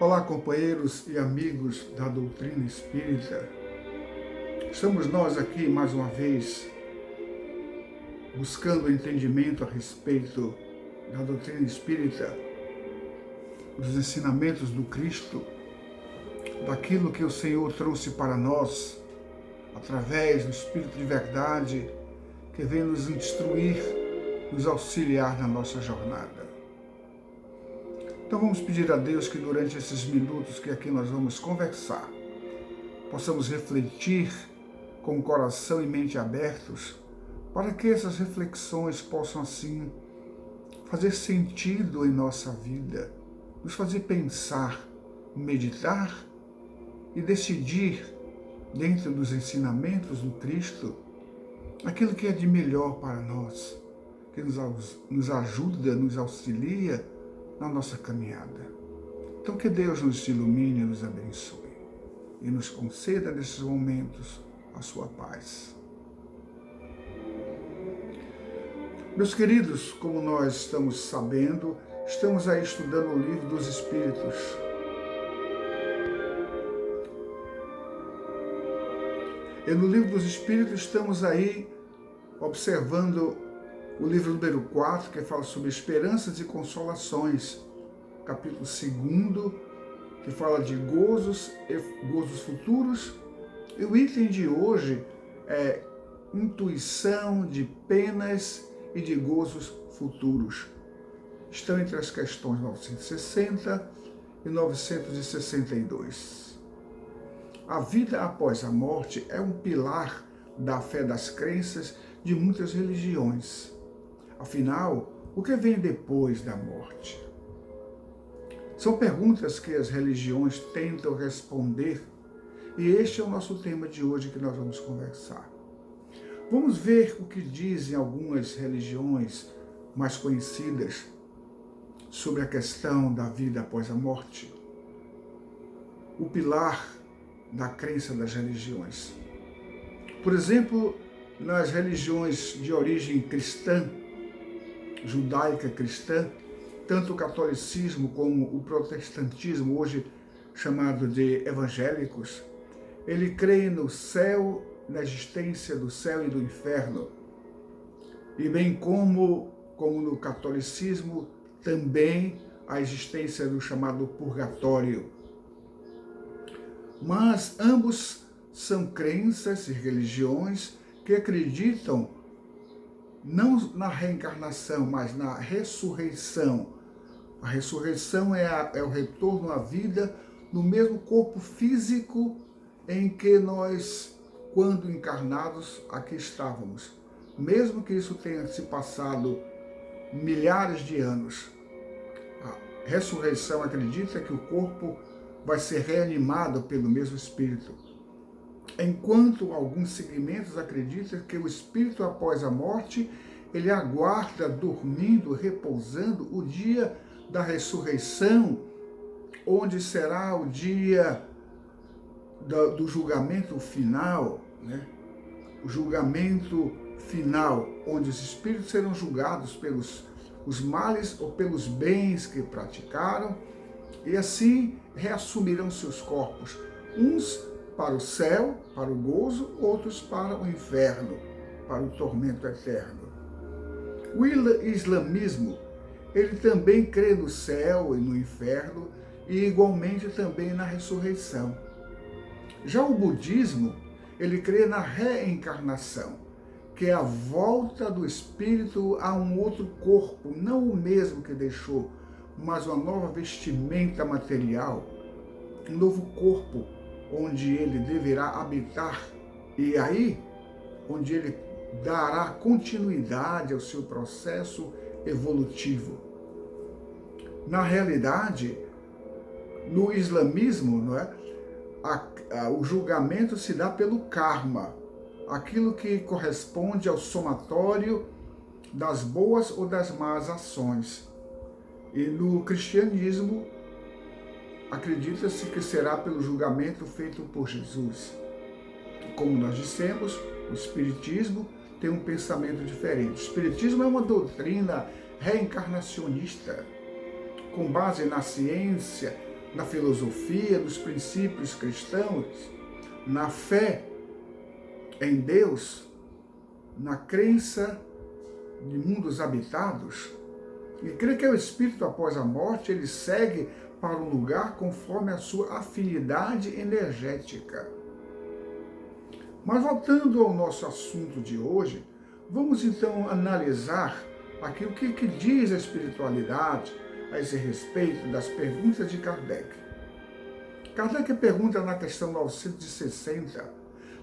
Olá, companheiros e amigos da doutrina espírita. Estamos nós aqui mais uma vez buscando entendimento a respeito da doutrina espírita, dos ensinamentos do Cristo, daquilo que o Senhor trouxe para nós através do Espírito de verdade que vem nos instruir, nos auxiliar na nossa jornada. Então vamos pedir a Deus que durante esses minutos que aqui nós vamos conversar, possamos refletir com o coração e mente abertos, para que essas reflexões possam assim fazer sentido em nossa vida, nos fazer pensar, meditar e decidir, dentro dos ensinamentos do Cristo, aquilo que é de melhor para nós, que nos ajuda, nos auxilia na nossa caminhada. Então que Deus nos ilumine e nos abençoe e nos conceda nesses momentos a sua paz. Meus queridos, como nós estamos sabendo, estamos aí estudando o Livro dos Espíritos. E no Livro dos Espíritos estamos aí observando o livro número 4, que fala sobre esperanças e consolações, capítulo 2, que fala de gozos futuros, e o item de hoje é intuição de penas e de gozos futuros. Estão entre as questões 960 e 962. A vida após a morte é um pilar da fé das crenças de muitas religiões. Afinal, o que vem depois da morte? São perguntas que as religiões tentam responder, e este é o nosso tema de hoje que nós vamos conversar. Vamos ver o que dizem algumas religiões mais conhecidas sobre a questão da vida após a morte, o pilar da crença das religiões. Por exemplo, nas religiões de origem cristã, judaica cristã, tanto o catolicismo como o protestantismo, hoje chamado de evangélicos, ele crê no céu, na existência do céu e do inferno, e bem como no catolicismo, também a existência do chamado purgatório. Mas ambos são crenças e religiões que acreditam não na reencarnação, mas na ressurreição. A ressurreição é o retorno à vida no mesmo corpo físico em que nós, quando encarnados, aqui estávamos. Mesmo que isso tenha se passado milhares de anos. A ressurreição acredita que o corpo vai ser reanimado pelo mesmo Espírito. Enquanto alguns segmentos acreditam que o espírito após a morte, ele aguarda dormindo, repousando o dia da ressurreição, onde será o dia do julgamento final, né? O julgamento final, onde os espíritos serão julgados pelos os males ou pelos bens que praticaram, e assim reassumirão seus corpos, uns para o céu, para o gozo, outros para o inferno, para o tormento eterno. O islamismo, ele também crê no céu e no inferno, e igualmente também na ressurreição. Já o budismo, ele crê na reencarnação, que é a volta do espírito a um outro corpo, não o mesmo que deixou, mas uma nova vestimenta material, um novo corpo, onde ele deverá habitar, e aí, onde ele dará continuidade ao seu processo evolutivo. Na realidade, no islamismo, não é? O julgamento se dá pelo karma, aquilo que corresponde ao somatório das boas ou das más ações. E no cristianismo, acredita-se que será pelo julgamento feito por Jesus. Como nós dissemos, o Espiritismo tem um pensamento diferente. O Espiritismo é uma doutrina reencarnacionista, com base na ciência, na filosofia, nos princípios cristãos, na fé em Deus, na crença de mundos habitados, e crê que o espírito após a morte ele segue para um lugar conforme a sua afinidade energética. Mas voltando ao nosso assunto de hoje, vamos então analisar aqui o que diz a espiritualidade a esse respeito das perguntas de Kardec. Kardec pergunta na questão 960,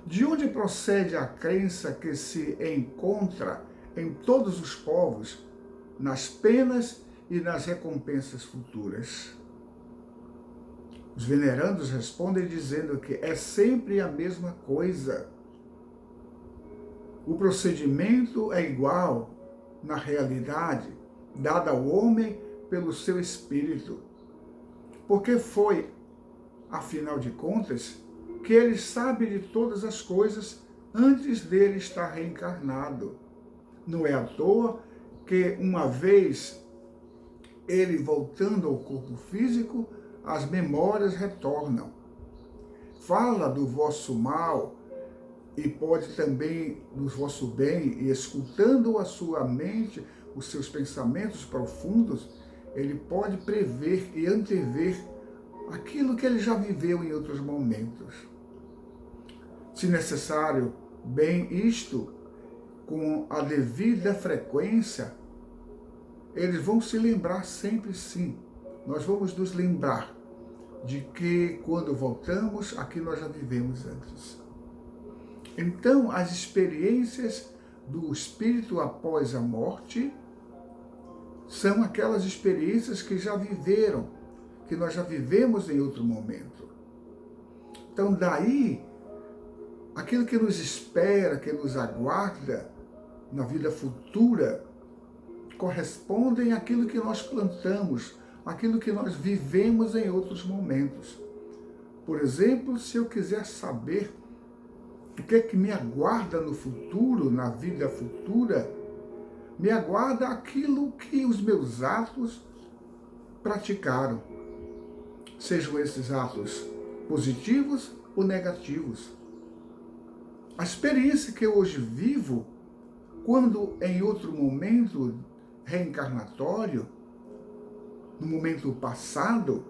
de onde procede a crença que se encontra em todos os povos, nas penas e nas recompensas futuras? Os venerandos respondem dizendo que é sempre a mesma coisa. O procedimento é igual, na realidade, dada ao homem pelo seu espírito, porque foi, afinal de contas, que ele sabe de todas as coisas antes dele estar reencarnado. Não é à toa que, uma vez ele voltando ao corpo físico, as memórias retornam. Fala do vosso mal e pode também do vosso bem, e escutando a sua mente, os seus pensamentos profundos, ele pode prever e antever aquilo que ele já viveu em outros momentos. Se necessário, bem isto, com a devida frequência, eles vão se lembrar sempre sim. Nós vamos nos lembrar de que quando voltamos, aqui nós já vivemos antes. Então, as experiências do espírito após a morte são aquelas experiências que já viveram, que nós já vivemos em outro momento. Então, daí, aquilo que nos espera, que nos aguarda na vida futura, correspondem àquilo que nós plantamos, aquilo que nós vivemos em outros momentos. Por exemplo, se eu quiser saber o que é que me aguarda no futuro, na vida futura, me aguarda aquilo que os meus atos praticaram, sejam esses atos positivos ou negativos. A experiência que eu hoje vivo, quando em outro momento reencarnatório, no momento passado,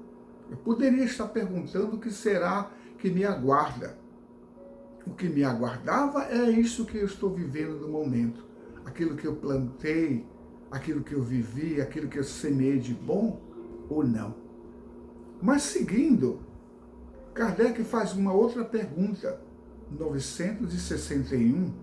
eu poderia estar perguntando o que será que me aguarda. O que me aguardava é isso que eu estou vivendo no momento. Aquilo que eu plantei, aquilo que eu vivi, aquilo que eu semeei de bom ou não. Mas seguindo, Kardec faz uma outra pergunta, 961.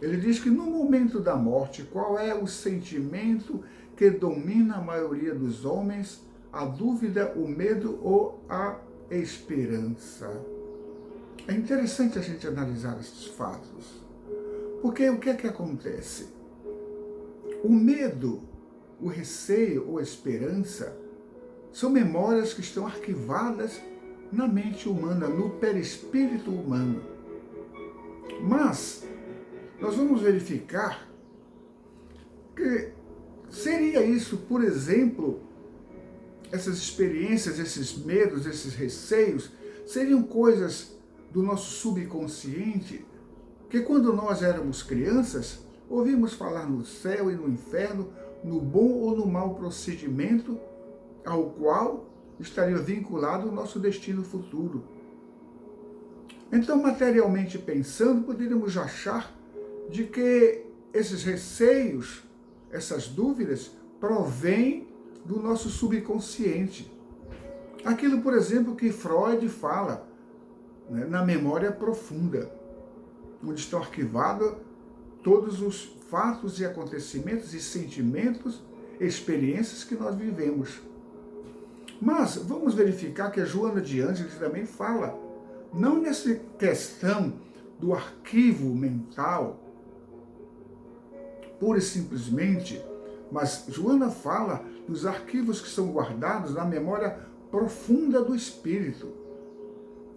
Ele diz que no momento da morte, qual é o sentimento que domina a maioria dos homens? A dúvida, o medo ou a esperança? É interessante a gente analisar esses fatos, porque o que é que acontece? O medo, o receio ou a esperança são memórias que estão arquivadas na mente humana, no perispírito humano. Mas nós vamos verificar que seria isso, por exemplo, essas experiências, esses medos, esses receios, seriam coisas do nosso subconsciente, que quando nós éramos crianças, ouvimos falar no céu e no inferno, no bom ou no mau procedimento, ao qual estaria vinculado o nosso destino futuro. Então, materialmente pensando, poderíamos achar de que esses receios, essas dúvidas, provêm do nosso subconsciente. Aquilo, por exemplo, que Freud fala, né, na memória profunda, onde estão arquivados todos os fatos e acontecimentos e sentimentos, experiências que nós vivemos. Mas vamos verificar que a Joana de Ângeles também fala, não nessa questão do arquivo mental, pura e simplesmente, mas Joana fala dos arquivos que são guardados na memória profunda do espírito.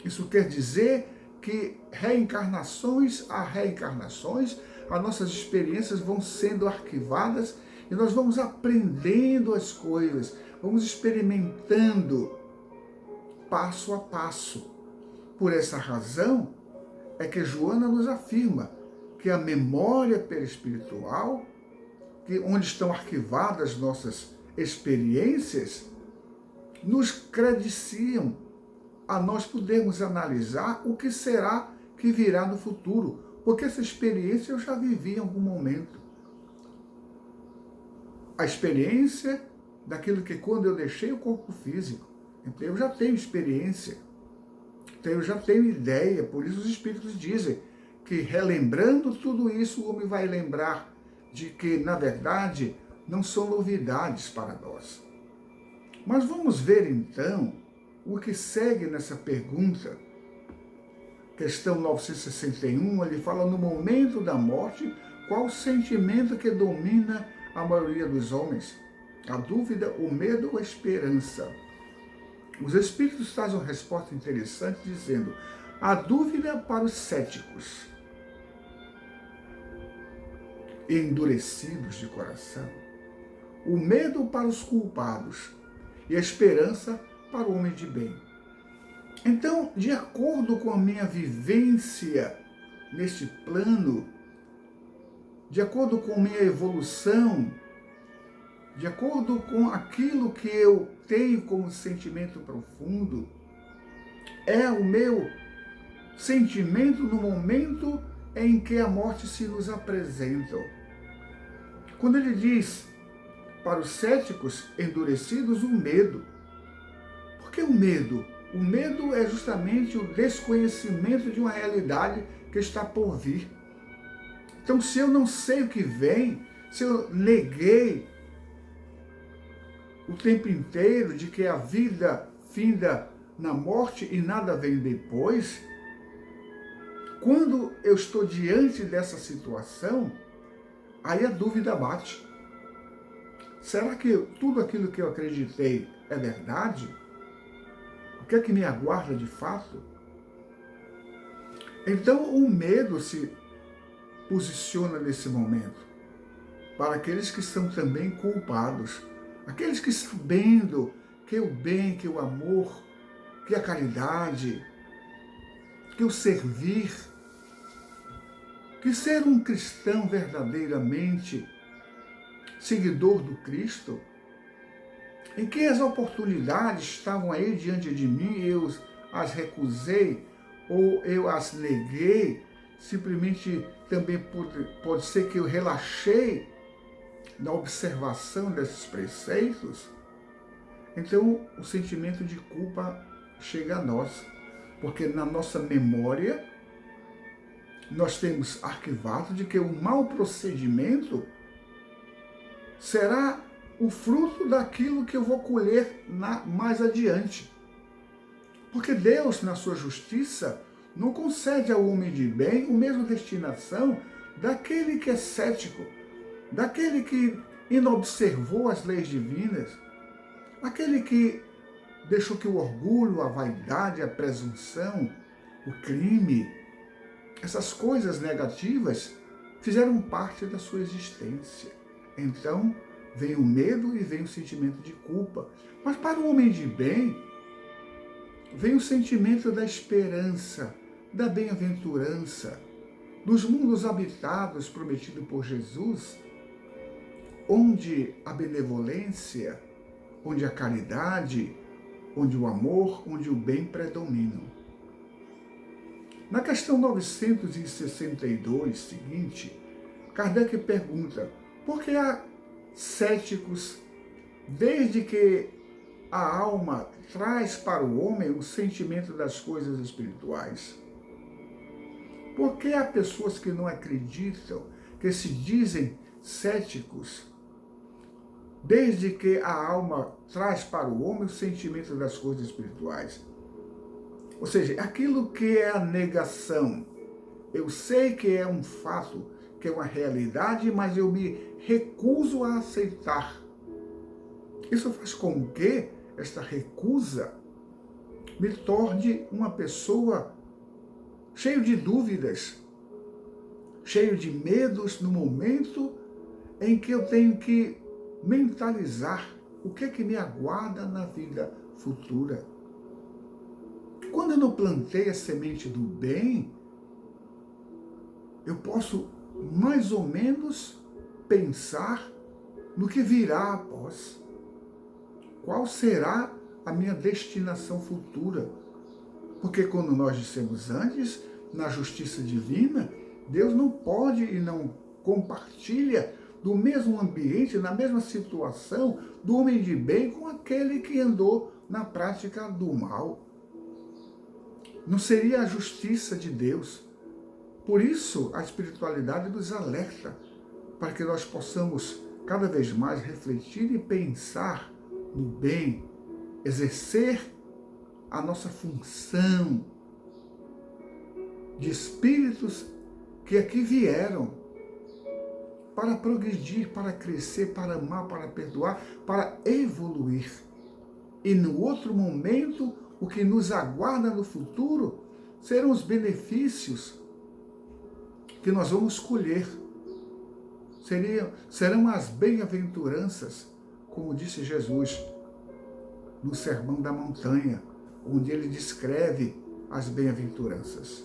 Isso quer dizer que reencarnações a reencarnações, as nossas experiências vão sendo arquivadas e nós vamos aprendendo as coisas, vamos experimentando passo a passo. Por essa razão é que Joana nos afirma que a memória perispiritual, onde estão arquivadas nossas experiências, nos crediciam a nós podermos analisar o que será que virá no futuro, porque essa experiência eu já vivi em algum momento. A experiência daquilo que quando eu deixei o corpo físico, então eu já tenho experiência, então eu já tenho ideia, por isso os Espíritos dizem que relembrando tudo isso, o homem vai lembrar de que, na verdade, não são novidades para nós. Mas vamos ver então o que segue nessa pergunta. Questão 961, ele fala: no momento da morte, qual o sentimento que domina a maioria dos homens? A dúvida, o medo ou a esperança? Os Espíritos trazem uma resposta interessante dizendo: a dúvida para os céticos, endurecidos de coração, o medo para os culpados e a esperança para o homem de bem. Então, de acordo com a minha vivência neste plano, de acordo com a minha evolução, de acordo com aquilo que eu tenho como sentimento profundo, é o meu sentimento no momento em que a morte se nos apresenta. Quando ele diz para os céticos endurecidos o medo. Por que o medo? O medo é justamente o desconhecimento de uma realidade que está por vir. Então, se eu não sei o que vem, se eu neguei o tempo inteiro de que a vida finda na morte e nada vem depois, quando eu estou diante dessa situação, aí a dúvida bate. Será que tudo aquilo que eu acreditei é verdade? O que é que me aguarda de fato? Então o medo se posiciona nesse momento para aqueles que são também culpados, aqueles que sabendo que o bem, que o amor, que a caridade, que o servir, que ser um cristão verdadeiramente seguidor do Cristo, em que as oportunidades estavam aí diante de mim, eu as recusei ou eu as neguei, simplesmente também pode ser que eu relaxei na observação desses preceitos. Então o sentimento de culpa chega a nós, porque na nossa memória nós temos arquivado de que o mau procedimento será o fruto daquilo que eu vou colher mais adiante. Porque Deus, na sua justiça, não concede ao homem de bem a mesma destinação daquele que é cético, daquele que inobservou as leis divinas, aquele que deixou que o orgulho, a vaidade, a presunção, o crime, essas coisas negativas fizeram parte da sua existência. Então, vem o medo e vem o sentimento de culpa. Mas para o homem de bem, vem o sentimento da esperança, da bem-aventurança, dos mundos habitados prometidos por Jesus, onde a benevolência, onde a caridade, onde o amor, onde o bem predominam. Na questão 962, seguinte, Kardec pergunta: por que há céticos, desde que a alma traz para o homem o sentimento das coisas espirituais? Por que há pessoas que não acreditam, que se dizem céticos, desde que a alma traz para o homem o sentimento das coisas espirituais? Ou seja, aquilo que é a negação, eu sei que é um fato, que é uma realidade, mas eu me recuso a aceitar. Isso faz com que esta recusa me torne uma pessoa cheio de dúvidas, cheio de medos no momento em que eu tenho que mentalizar o que é que me aguarda na vida futura. quando eu não plantei a semente do bem, eu posso mais ou menos pensar no que virá após. Qual será a minha destinação futura? Porque quando nós dissemos antes, na justiça divina, Deus não pode e não compartilha do mesmo ambiente, na mesma situação do homem de bem com aquele que andou na prática do mal. Não seria a justiça de Deus. Por isso, a espiritualidade nos alerta para que nós possamos cada vez mais refletir e pensar no bem, exercer a nossa função de espíritos que aqui vieram para progredir, para crescer, para amar, para perdoar, para evoluir. E no outro momento, o que nos aguarda no futuro serão os benefícios que nós vamos colher. Serão as bem-aventuranças, como disse Jesus no Sermão da Montanha, onde ele descreve as bem-aventuranças.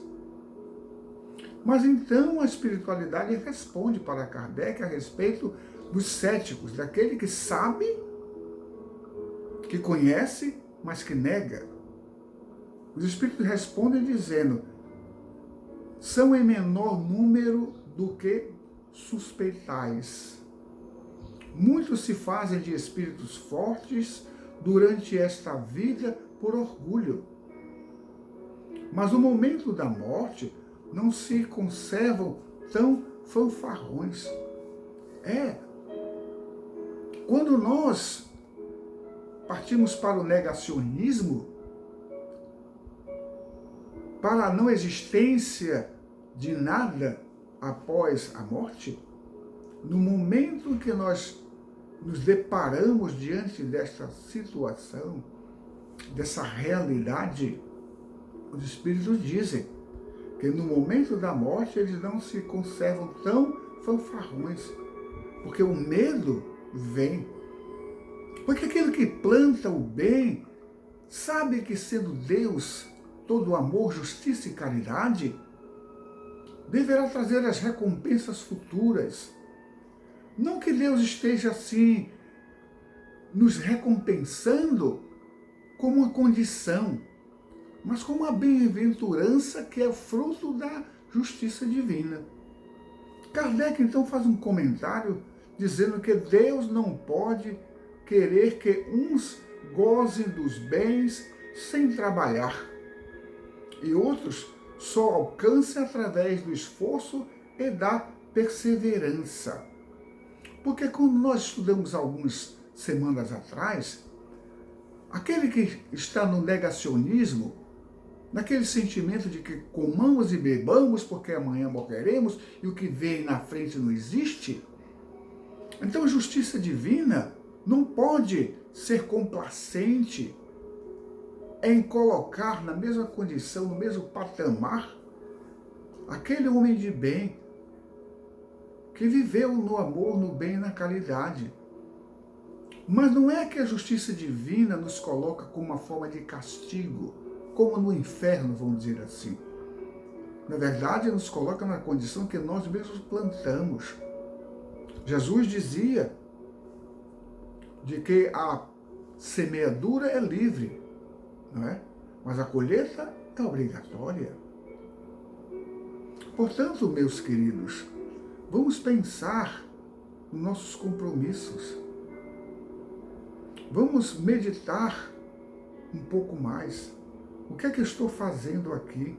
Mas então a espiritualidade responde para Kardec a respeito dos céticos, daquele que sabe, que conhece, mas que nega. Os espíritos respondem dizendo: são em menor número do que suspeitais. Muitos se fazem de espíritos fortes durante esta vida por orgulho. Mas no momento da morte não se conservam tão fanfarrões. Quando nós partimos para o negacionismo, para a não existência de nada após a morte, no momento que nós nos deparamos diante desta situação, dessa realidade, os espíritos dizem que no momento da morte eles não se conservam tão fanfarrões, porque o medo vem. Porque aquele que planta o bem sabe que, sendo Deus todo amor, justiça e caridade, deverá trazer as recompensas futuras. Não que Deus esteja assim nos recompensando como uma condição, mas como uma bem-aventurança que é fruto da justiça divina. Kardec então faz um comentário dizendo que Deus não pode querer que uns gozem dos bens sem trabalhar e outros só alcancem através do esforço e da perseverança. Porque quando nós estudamos algumas semanas atrás, aquele que está no negacionismo, naquele sentimento de que comamos e bebamos porque amanhã morreremos e o que vem na frente não existe, então a justiça divina não pode ser complacente em colocar na mesma condição, no mesmo patamar, aquele homem de bem que viveu no amor, no bem e na caridade. Mas não é que a justiça divina nos coloca como uma forma de castigo, como no inferno, vamos dizer assim. Na verdade, nos coloca na condição que nós mesmos plantamos. Jesus dizia de que a semeadura é livre, não é? Mas a colheita é obrigatória. Portanto, meus queridos, vamos pensar nos nossos compromissos. Vamos meditar um pouco mais. O que é que eu estou fazendo aqui?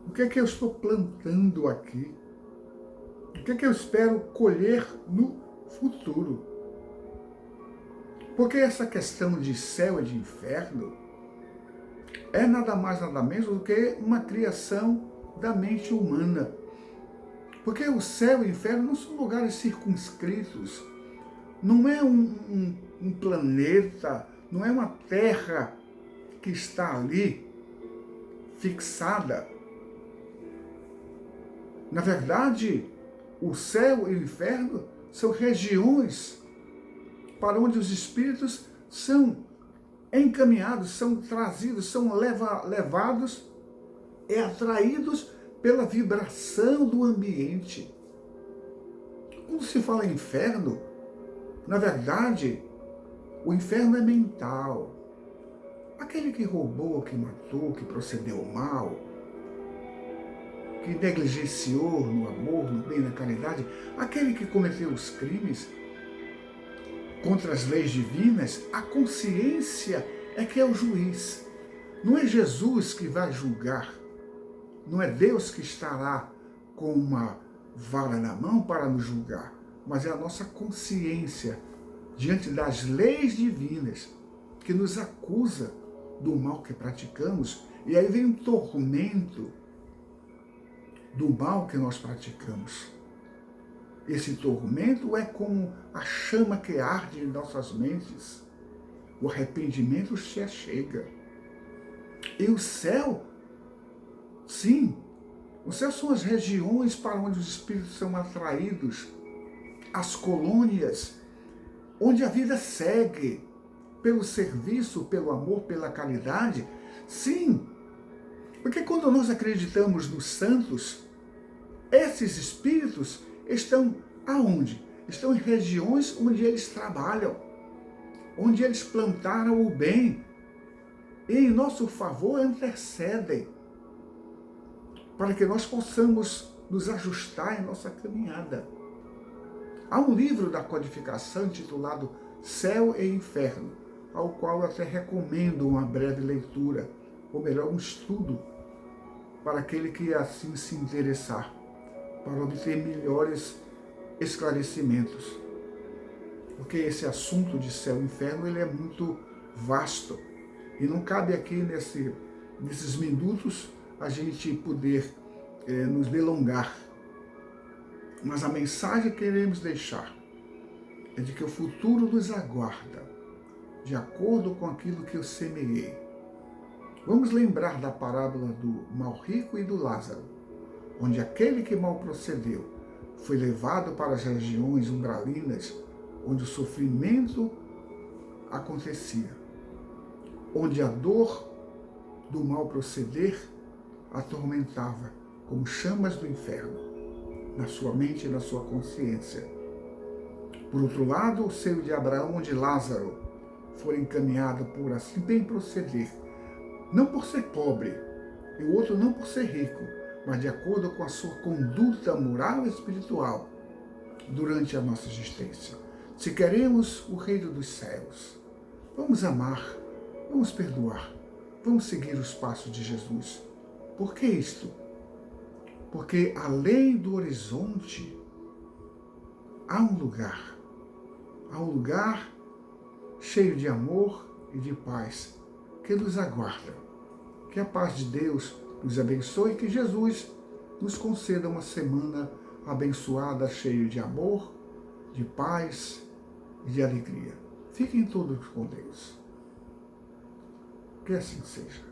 O que é que eu estou plantando aqui? O que é que eu espero colher no futuro? Porque essa questão de céu e de inferno é nada mais, nada menos do que uma criação da mente humana. Porque o céu e o inferno não são lugares circunscritos. Não é um planeta, não é uma terra que está ali fixada. Na verdade, o céu e o inferno são regiões para onde os espíritos são encaminhados, são trazidos, são levados e atraídos pela vibração do ambiente. Quando se fala em inferno, na verdade, o inferno é mental. Aquele que roubou, que matou, que procedeu mal, que negligenciou no amor, no bem, na caridade, aquele que cometeu os crimes contra as leis divinas, a consciência é que é o juiz. Não é Jesus que vai julgar, não é Deus que estará com uma vara na mão para nos julgar, mas é a nossa consciência diante das leis divinas que nos acusa do mal que praticamos, e aí vem o tormento do mal que nós praticamos. Esse tormento é como a chama que arde em nossas mentes. O arrependimento se achega. E o céu, sim, o céu são as regiões para onde os espíritos são atraídos, as colônias, onde a vida segue pelo serviço, pelo amor, pela caridade. Sim, porque quando nós acreditamos nos santos, esses espíritos estão aonde? Estão em regiões onde eles trabalham, onde eles plantaram o bem e em nosso favor intercedem para que nós possamos nos ajustar em nossa caminhada. Há um livro da codificação intitulado Céu e Inferno, ao qual eu até recomendo uma breve leitura, ou melhor, um estudo, para aquele que assim se interessar, para obter melhores esclarecimentos. Porque esse assunto de céu e inferno ele é muito vasto e não cabe aqui nesses minutos a gente poder nos delongar. Mas a mensagem que queremos deixar é de que o futuro nos aguarda, de acordo com aquilo que eu semeei. Vamos lembrar da parábola do mal rico e do Lázaro, onde aquele que mal procedeu foi levado para as regiões umbralinas, onde o sofrimento acontecia, onde a dor do mal proceder atormentava como chamas do inferno, na sua mente e na sua consciência. Por outro lado, o seio de Abraão, onde Lázaro foi encaminhado por assim bem proceder, não por ser pobre, e o outro não por ser rico, mas de acordo com a sua conduta moral e espiritual durante a nossa existência. Se queremos o reino dos céus, vamos amar, vamos perdoar, vamos seguir os passos de Jesus. Por que isto? Porque além do horizonte há um lugar cheio de amor e de paz que nos aguarda. Que a paz de Deus nos abençoe e que Jesus nos conceda uma semana abençoada, cheia de amor, de paz e de alegria. Fiquem todos com Deus. Que assim seja.